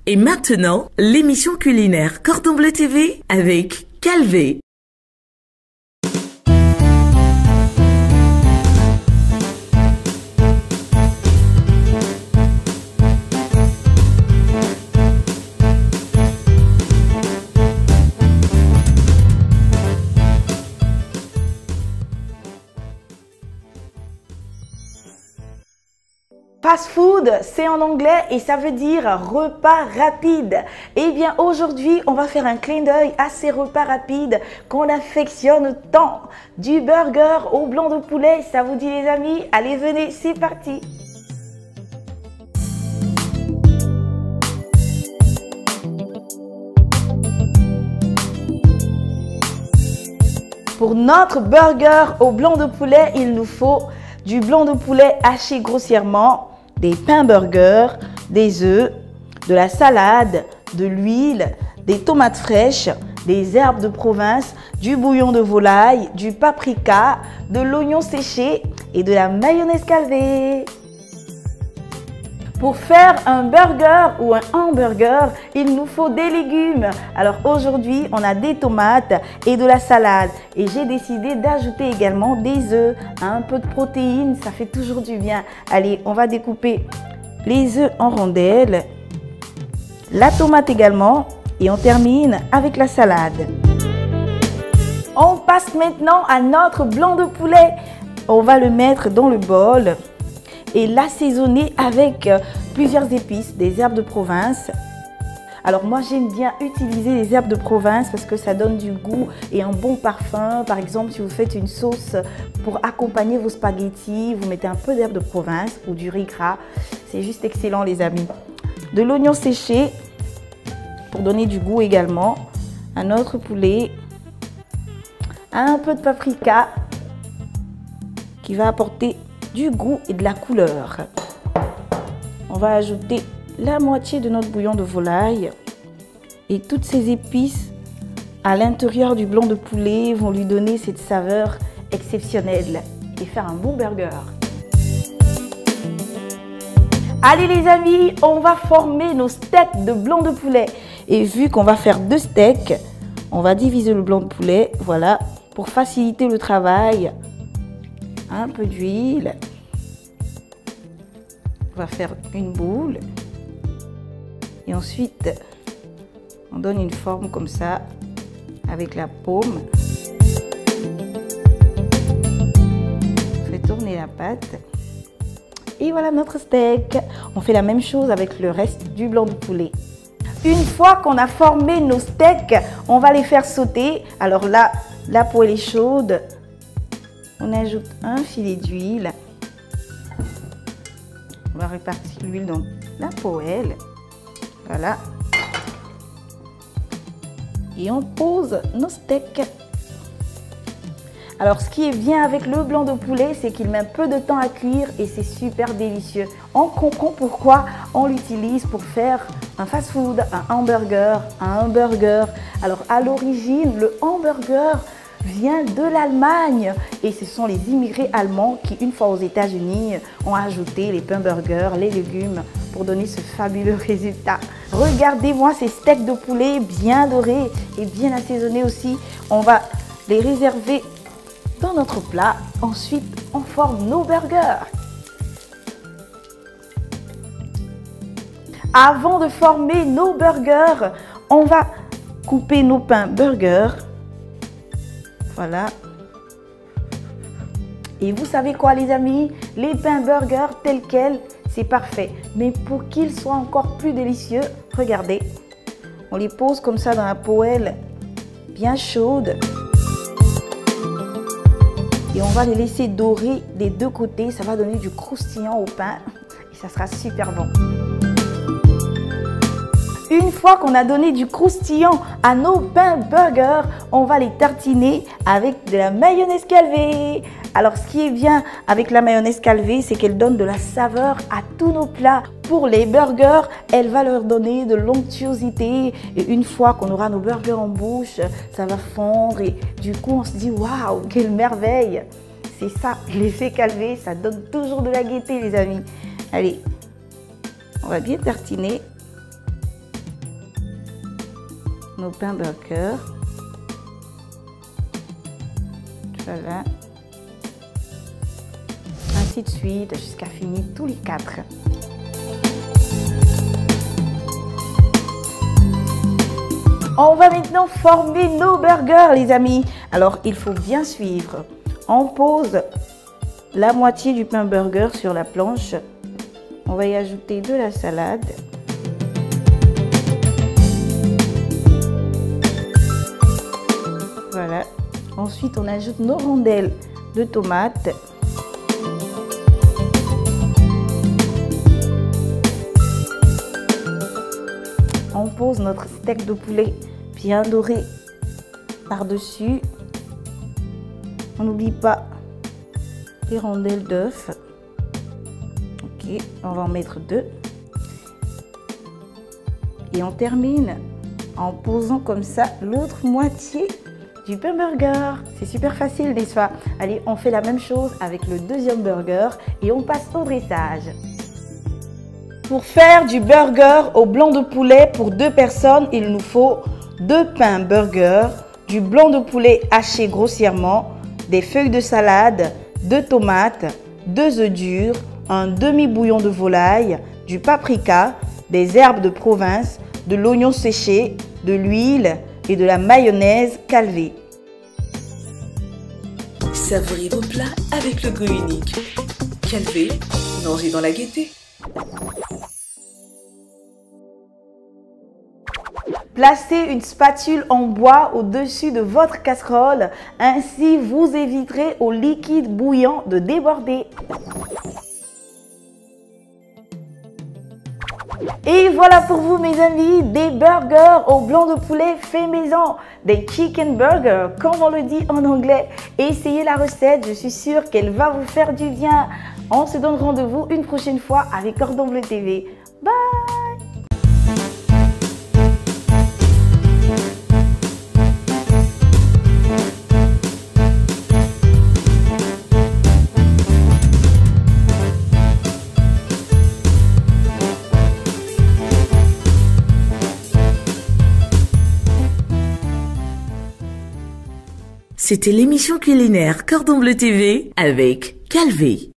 Et maintenant, l'émission culinaire Cordon Bleu TV avec Calvé. Fast food, c'est en anglais et ça veut dire repas rapide. Eh bien aujourd'hui, on va faire un clin d'œil à ces repas rapides qu'on affectionne tant. Du burger au blanc de poulet, ça vous dit les amis? Allez, venez, c'est parti! Pour notre burger au blanc de poulet, il nous faut du blanc de poulet haché grossièrement, des pains burgers, des œufs, de la salade, de l'huile, des tomates fraîches, des herbes de province, du bouillon de volaille, du paprika, de l'oignon séché et de la mayonnaise Calvé. Pour faire un burger ou un hamburger, il nous faut des légumes. Alors aujourd'hui, on a des tomates et de la salade. Et j'ai décidé d'ajouter également des œufs, un peu de protéines, ça fait toujours du bien. Allez, on va découper les œufs en rondelles, la tomate également, et on termine avec la salade. On passe maintenant à notre blanc de poulet. On va le mettre dans le bol et l'assaisonner avec plusieurs épices, des herbes de province. Alors moi j'aime bien utiliser les herbes de province parce que ça donne du goût et un bon parfum. Par exemple, si vous faites une sauce pour accompagner vos spaghettis, vous mettez un peu d'herbes de province ou du riz gras. C'est juste excellent les amis. De l'oignon séché pour donner du goût également. Un autre poulet. Un peu de paprika qui va apporter du goût et de la couleur. On va ajouter la moitié de notre bouillon de volaille et toutes ces épices à l'intérieur du blanc de poulet vont lui donner cette saveur exceptionnelle et faire un bon burger. Allez les amis, on va former nos steaks de blanc de poulet. Et vu qu'on va faire 2 steaks, on va diviser le blanc de poulet, voilà, pour faciliter le travail. Un peu d'huile. On va faire une boule. Et ensuite, on donne une forme comme ça avec la paume. On fait tourner la pâte. Et voilà notre steak. On fait la même chose avec le reste du blanc de poulet. Une fois qu'on a formé nos steaks, on va les faire sauter. Alors là, la poêle est chaude. On ajoute un filet d'huile. On va répartir l'huile dans la poêle. Voilà. Et on pose nos steaks. Alors, ce qui est bien avec le blanc de poulet, c'est qu'il met peu de temps à cuire et c'est super délicieux. On comprend pourquoi on l'utilise pour faire un fast-food, un hamburger, un burger. Alors, à l'origine, le hamburger vient de l'Allemagne et ce sont les immigrés allemands qui, une fois aux États-Unis, ont ajouté les pains burgers, les légumes pour donner ce fabuleux résultat. Regardez-moi ces steaks de poulet bien dorés et bien assaisonnés aussi. On va les réserver dans notre plat. Ensuite, on forme nos burgers. Avant de former nos burgers, on va couper nos pains burgers. Voilà. Et vous savez quoi les amis? Les pains burgers tels quels, c'est parfait. Mais pour qu'ils soient encore plus délicieux, regardez. On les pose comme ça dans la poêle bien chaude. Et on va les laisser dorer des 2 côtés. Ça va donner du croustillant au pain. Et ça sera super bon. Une fois qu'on a donné du croustillant à nos pains burgers, on va les tartiner avec de la mayonnaise Calvé. Alors ce qui est bien avec la mayonnaise Calvé, c'est qu'elle donne de la saveur à tous nos plats. Pour les burgers, elle va leur donner de l'onctuosité. Et une fois qu'on aura nos burgers en bouche, ça va fondre. Et du coup, on se dit waouh, quelle merveille! C'est ça, l'effet Calvé, ça donne toujours de la gaieté les amis. Allez, on va bien tartiner. nos pains burgers. Voilà. Ainsi de suite jusqu'à finir tous les 4. On va maintenant former nos burgers, les amis. Alors, il faut bien suivre. On pose la moitié du pain burger sur la planche. On va y ajouter de la salade. Voilà. Ensuite, on ajoute nos rondelles de tomates. On pose notre steak de poulet bien doré par-dessus. On n'oublie pas les rondelles d'œuf. Ok, on va en mettre 2. Et on termine en posant comme ça l'autre moitié du pain burger. C'est super facile, n'est-ce pas? Allez, on fait la même chose avec le deuxième burger et on passe au dressage. Pour faire du burger au blanc de poulet pour 2 personnes, il nous faut 2 pains burger, du blanc de poulet haché grossièrement, des feuilles de salade, 2 tomates, 2 œufs durs, un demi-bouillon de volaille, du paprika, des herbes de province, de l'oignon séché, de l'huile et de la mayonnaise calvée. Savourez vos plats avec le goût unique. Calvé, mangez dans la gaieté. Placez une spatule en bois au-dessus de votre casserole, ainsi vous éviterez au liquide bouillant de déborder. Et voilà pour vous mes amis, des burgers au blanc de poulet fait maison, des chicken burgers comme on le dit en anglais. Essayez la recette, je suis sûre qu'elle va vous faire du bien. On se donne rendez-vous une prochaine fois avec Cordon Bleu TV. Bye! C'était l'émission culinaire Cordon Bleu TV avec Calvé.